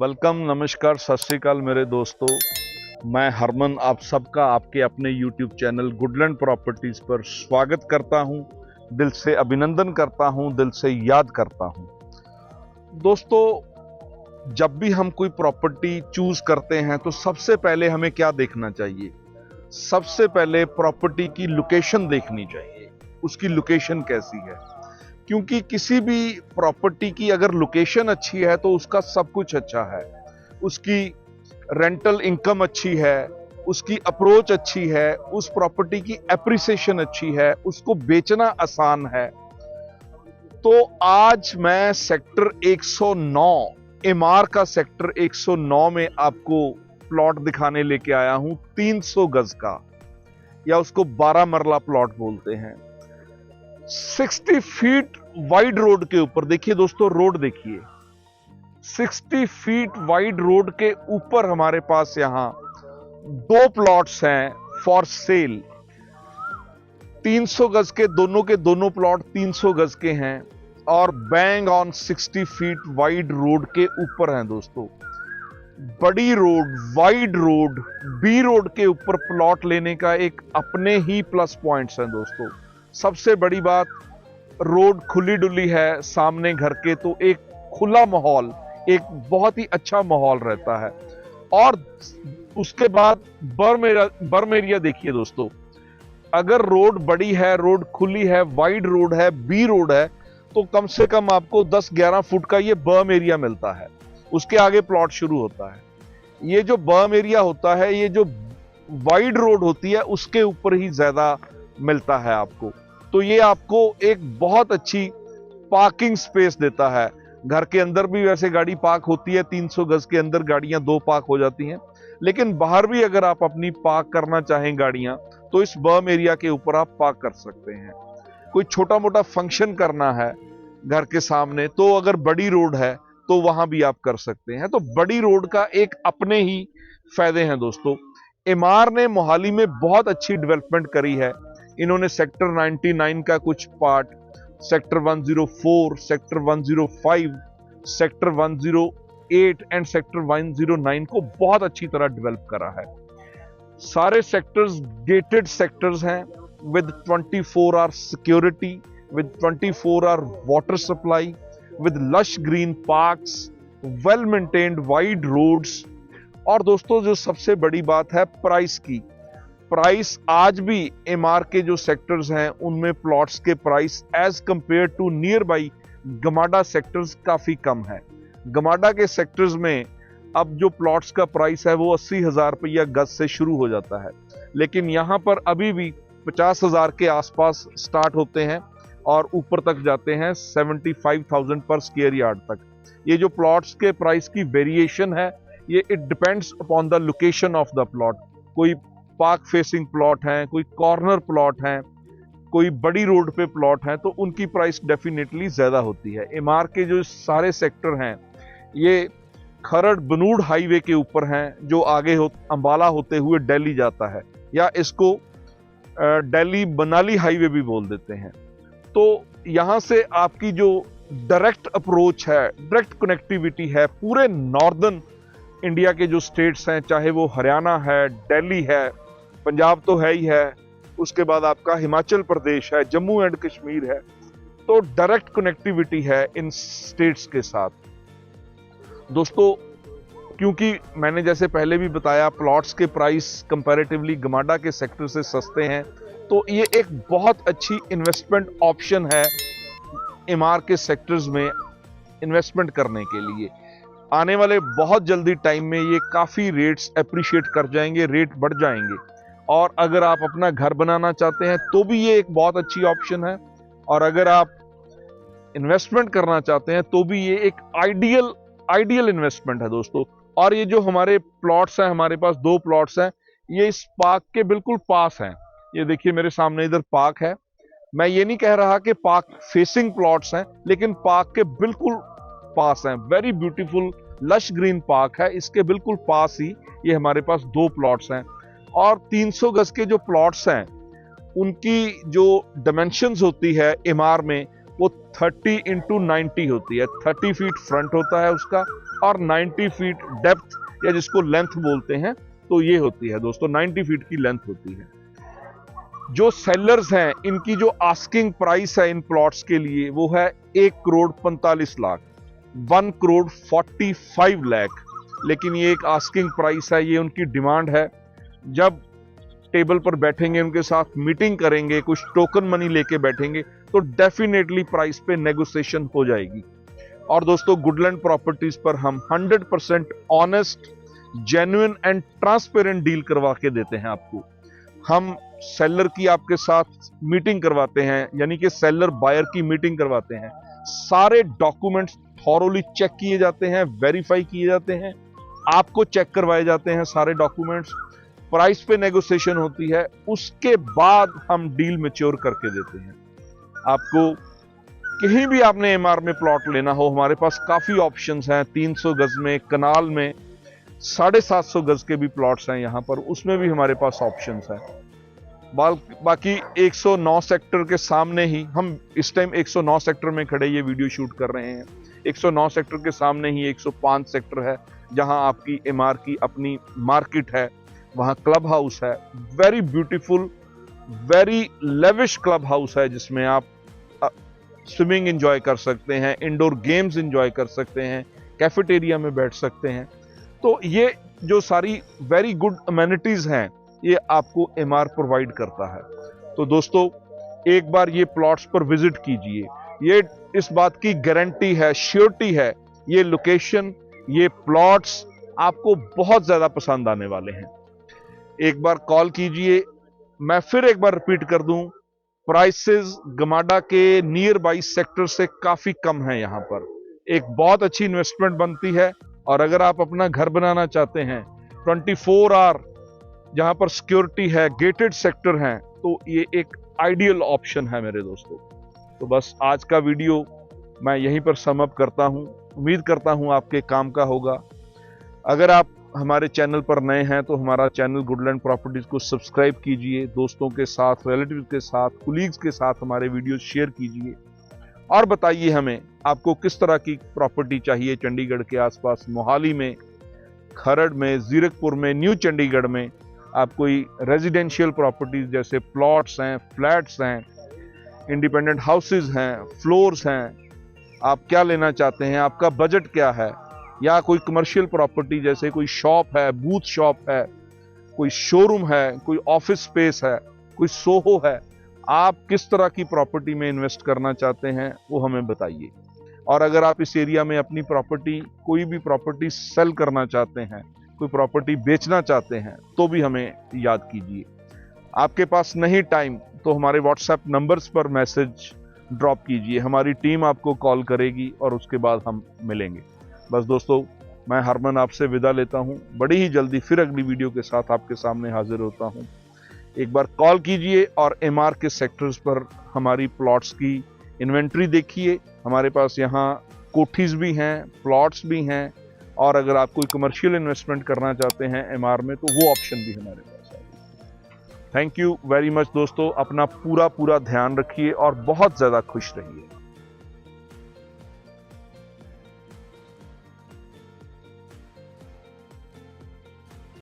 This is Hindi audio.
वेलकम, नमस्कार, सत श्री अकाल मेरे दोस्तों। मैं हरमन आप सबका आपके अपने YouTube चैनल गुडलैंड प्रॉपर्टीज पर स्वागत करता हूं। दिल से अभिनंदन करता हूं, दिल से याद करता हूं। दोस्तों, जब भी हम कोई प्रॉपर्टी चूज करते हैं तो सबसे पहले हमें क्या देखना चाहिए? सबसे पहले प्रॉपर्टी की लोकेशन देखनी चाहिए। उसकी लोकेशन कैसी है? क्योंकि किसी भी प्रॉपर्टी की अगर लोकेशन अच्छी है तो उसका सब कुछ अच्छा है। उसकी रेंटल इनकम अच्छी है, उसकी अप्रोच अच्छी है, उस प्रॉपर्टी की एप्रिसिएशन अच्छी है, उसको बेचना आसान है। तो आज मैं सेक्टर 109 एमआर का सेक्टर 109 में आपको प्लॉट दिखाने लेके आया हूं। 300 गज का, या उसको 12 मरला प्लॉट बोलते हैं। 60 फीट वाइड रोड के ऊपर, देखिए दोस्तों, रोड देखिए, 60 फीट वाइड रोड के ऊपर हमारे पास यहां 2 प्लॉट्स हैं फॉर सेल। 300 गज के दोनों प्लॉट 300 गज के हैं और bang on 60 feet wide road के ऊपर हैं दोस्तों। बड़ी road, wide road, B road के ऊपर प्लॉट लेने का एक अपने ही प्लस पॉइंट्स हैं दोस्तों। सबसे बड़ी बात, रोड खुली डुली है सामने घर के, तो एक खुला माहौल, एक बहुत ही अच्छा माहौल रहता है। और उसके बाद बर्म एरिया देखिए दोस्तों, अगर रोड बड़ी है, रोड खुली है, वाइड रोड है, बी रोड है, तो कम से कम आपको 10-11 फुट का ये बर्म एरिया मिलता है। उसके आगे प्लॉट शुरू होता है। ये जो बर्म एरिया होता है, ये जो वाइड रोड होती है, उसके ऊपर ही ज्यादा मिलता है आपको। तो ये आपको एक बहुत अच्छी पार्किंग स्पेस देता है। घर के अंदर भी वैसे गाड़ी पार्क होती है, 300 गज के अंदर गाड़ियां 2 पार्क हो जाती हैं, लेकिन बाहर भी अगर आप अपनी पार्क करना चाहें गाड़ियां, तो इस बर्म एरिया के ऊपर आप पार्क कर सकते हैं। कोई छोटा मोटा फंक्शन करना है घर के सामने, तो अगर बड़ी रोड है तो वहां भी आप कर सकते हैं। तो बड़ी रोड का एक अपने ही फायदे हैं दोस्तों। एमआर ने मोहाली में बहुत अच्छी डेवलपमेंट करी है। इन्होंने सेक्टर 99 का कुछ part, sector 104, sector 105, sector 108 and sector 109 को बहुत अच्छी तरह डेवलप करा है। सारे सेक्टर्स गेटेड सेक्टर्स हैं with 24 hour security, with 24 hour water supply, with lush green parks, well maintained wide roads. और दोस्तों, जो सबसे बड़ी बात है प्राइस की, प्राइस आज भी एमआर के जो सेक्टर्स हैं उनमें प्लॉट्स के price as compare to nearby GMADA sectors काफी कम है। गमाडा के सेक्टर्स में अब जो प्लॉट्स का प्राइस है वो 80,000 रुपया गज से शुरू हो जाता है, लेकिन यहां पर अभी भी 50,000 के आसपास स्टार्ट होते हैं और ऊपर तक जाते हैं 75,000 पर स्क्वायर यार्ड तक। ये जो प्लॉट्स के प्राइस की वेरिएशन है, ये it depends upon the location of the plot. कोई पार्क फेसिंग प्लॉट हैं, कोई कॉर्नर प्लॉट हैं, कोई बड़ी रोड पे प्लॉट हैं, तो उनकी प्राइस डेफिनेटली ज्यादा होती है। एमआर के जो सारे सेक्टर हैं ये खरड़ बनूड़ हाईवे के ऊपर हैं, जो आगे अंबाला होते हुए दिल्ली जाता है, या इसको दिल्ली मनाली हाईवे भी बोल देते हैं। तो यहां से आपकी जो डायरेक्ट अप्रोच है, डायरेक्ट कनेक्टिविटी है पूरे नॉर्दर्न इंडिया के जो स्टेट्स हैं, चाहे वो हरियाणा है, दिल्ली है, पंजाब तो है ही है, उसके बाद आपका हिमाचल प्रदेश है, जम्मू एंड कश्मीर है, तो डायरेक्ट कनेक्टिविटी है इन स्टेट्स के साथ दोस्तों। क्योंकि मैंने जैसे पहले भी बताया, प्लॉट्स के प्राइस कंपैरेटिवली गमाडा के सेक्टर से सस्ते हैं, तो ये एक बहुत अच्छी इन्वेस्टमेंट ऑप्शन है एमआर के सेक्टर्स में इन्वेस्टमेंट करने के लिए। आने वाले बहुत जल्दी टाइम में ये काफी रेट्स एप्रिशिएट कर जाएंगे, रेट बढ़ जाएंगे। और अगर आप अपना घर बनाना चाहते हैं तो भी ये एक बहुत अच्छी ऑप्शन है, और अगर आप इन्वेस्टमेंट करना चाहते हैं तो भी ये एक आइडियल इन्वेस्टमेंट है दोस्तों। और ये जो हमारे प्लॉट्स हैं, हमारे पास 2 प्लॉट्स हैं, ये इस पार्क के बिल्कुल पास हैं। ये देखिए मेरे सामने इधर पार्क है। मैं ये नहीं कह रहा कि पार्क फेसिंग प्लॉट्स हैं, लेकिन पार्क के बिल्कुल पास हैं। Very beautiful lush green park है, इसके बिल्कुल पास ही ये हमारे पास 2 प्लॉट्स हैं। और 300 गज के जो प्लॉट्स हैं उनकी जो डायमेंशंस होती है एमआर में, वो 30 × 90 होती है। 30 फीट फ्रंट होता है उसका, और 90 फीट डेप्थ या जिसको लेंथ बोलते हैं, तो ये होती है दोस्तों 90 फीट की लेंथ होती है। जो सेलर्स हैं इनकी जो आस्किंग प्राइस है इन प्लॉट्स के लिए वो है 1,45,00,000, 1,45 लाख। लेकिन ये एक आस्किंग प्राइस है, ये उनकी डिमांड है। जब टेबल पर बैठेंगे, उनके साथ मीटिंग करेंगे, कुछ टोकन मनी लेके बैठेंगे, तो डेफिनेटली प्राइस पे नेगोशिएशन हो जाएगी। और दोस्तों गुडलैंड प्रॉपर्टीज पर हम 100% honest, genuine and transparent deal करवा के देते हैं आपको। हम सेलर की आपके साथ मीटिंग करवाते हैं, यानी कि सेलर बायर की मीटिंग करवाते हैं। सारे डॉक्यूमेंट्स थॉरोली चेक किए जाते हैं, वेरीफाई किए जाते हैं, आपको चेक करवाए जाते हैं सारे डॉक्यूमेंट्स। प्राइस पे नेगोशिएशन होती है, उसके बाद हम डील मैच्योर करके देते हैं आपको। कहीं भी आपने एमआर में प्लॉट लेना हो, हमारे पास काफी ऑप्शंस हैं। 300 गज में, कनाल में 750 गज के भी प्लॉट्स हैं यहां पर, उसमें भी हमारे पास ऑप्शंस हैं। बाकी 109 सेक्टर के सामने ही हम इस टाइम 109 सेक्टर में खड़े ये वीडियो शूट कर रहे हैं। 109 सेक्टर के सामने ही 105 सेक्टर है, जहां आपकी एमआर की अपनी मार्केट है, वहां क्लब हाउस है, very beautiful, very lavish club house है, जिसमें आप स्विमिंग एंजॉय कर सकते हैं, इंडोर गेम्स एंजॉय कर सकते हैं, कैफेटेरिया में बैठ सकते हैं। तो ये जो सारी वेरी गुड अमेनिटीज हैं, ये आपको एमआर प्रोवाइड करता है। तो दोस्तों एक बार ये प्लॉट्स पर विजिट कीजिए, ये इस बात की गारंटी है, श्योरिटी है, ये लोकेशन, ये प्लॉट्स आपको बहुत ज्यादा पसंद आने वाले हैं। एक बार कॉल कीजिए। मैं फिर एक बार रिपीट कर दूं, प्राइसेस गमाडा के नियर बाई सेक्टर से काफी कम है। यहां पर एक बहुत अच्छी इन्वेस्टमेंट बनती है। और अगर आप अपना घर बनाना चाहते हैं, 24 आवर जहां पर सिक्योरिटी है, गेटेड सेक्टर हैं, तो ये एक आइडियल ऑप्शन है मेरे दोस्तों। तो बस आज का वीडियो मैं यहीं पर सम अप करता हूं। उम्मीद करता हूं आपके काम का होगा। अगर आप हमारे चैनल पर नए हैं तो हमारा चैनल गुडलैंड प्रॉपर्टीज को सब्सक्राइब कीजिए, दोस्तों के साथ, रिलेटिव के साथ, कुलीग्स के साथ हमारे वीडियोस शेयर कीजिए और बताइए हमें आपको किस तरह की प्रॉपर्टी चाहिए। चंडीगढ़ के आसपास, मोहाली में, खरड़ में, जीरकपुर में, न्यू चंडीगढ़ में आप कोई रेजिडेंशियल प्रॉपर्टीज जैसे प्लॉट्स हैं, फ्लैट्स हैं, इंडिपेंडेंट हाउसेज हैं, फ्लोर्स हैं, आप क्या लेना चाहते हैं, आपका बजट क्या है, या कोई कमर्शियल प्रॉपर्टी जैसे कोई शॉप है, बूथ शॉप है, कोई शोरूम है, कोई ऑफिस स्पेस है, कोई सोहो है, आप किस तरह की प्रॉपर्टी में इन्वेस्ट करना चाहते हैं वो हमें बताइए। और अगर आप इस एरिया में अपनी प्रॉपर्टी, कोई भी प्रॉपर्टी सेल करना चाहते हैं, कोई प्रॉपर्टी बेचना चाहते हैं, तो भी हमें याद कीजिए। आपके पास नहीं टाइम तो हमारे व्हाट्सएप नंबर्स पर मैसेज ड्रॉप कीजिए, हमारी टीम आपको कॉल करेगी और उसके बाद हम मिलेंगे। बस दोस्तों मैं हरमन आपसे विदा लेता हूं। बड़ी ही जल्दी फिर अगली वीडियो के साथ आपके सामने हाजिर होता हूं। एक बार कॉल कीजिए और एमआर के सेक्टर्स पर हमारी प्लॉट्स की इन्वेंट्री देखिए। हमारे पास यहाँ कोठीज भी हैं, प्लॉट्स भी हैं, और अगर आप कोई कमर्शियल इन्वेस्टमेंट करना चाहते हैं एमआर में, तो वो ऑप्शन भी हमारे पास है। थैंक यू वेरी मच दोस्तों। अपना पूरा ध्यान रखिए और बहुत ज़्यादा खुश रहिए।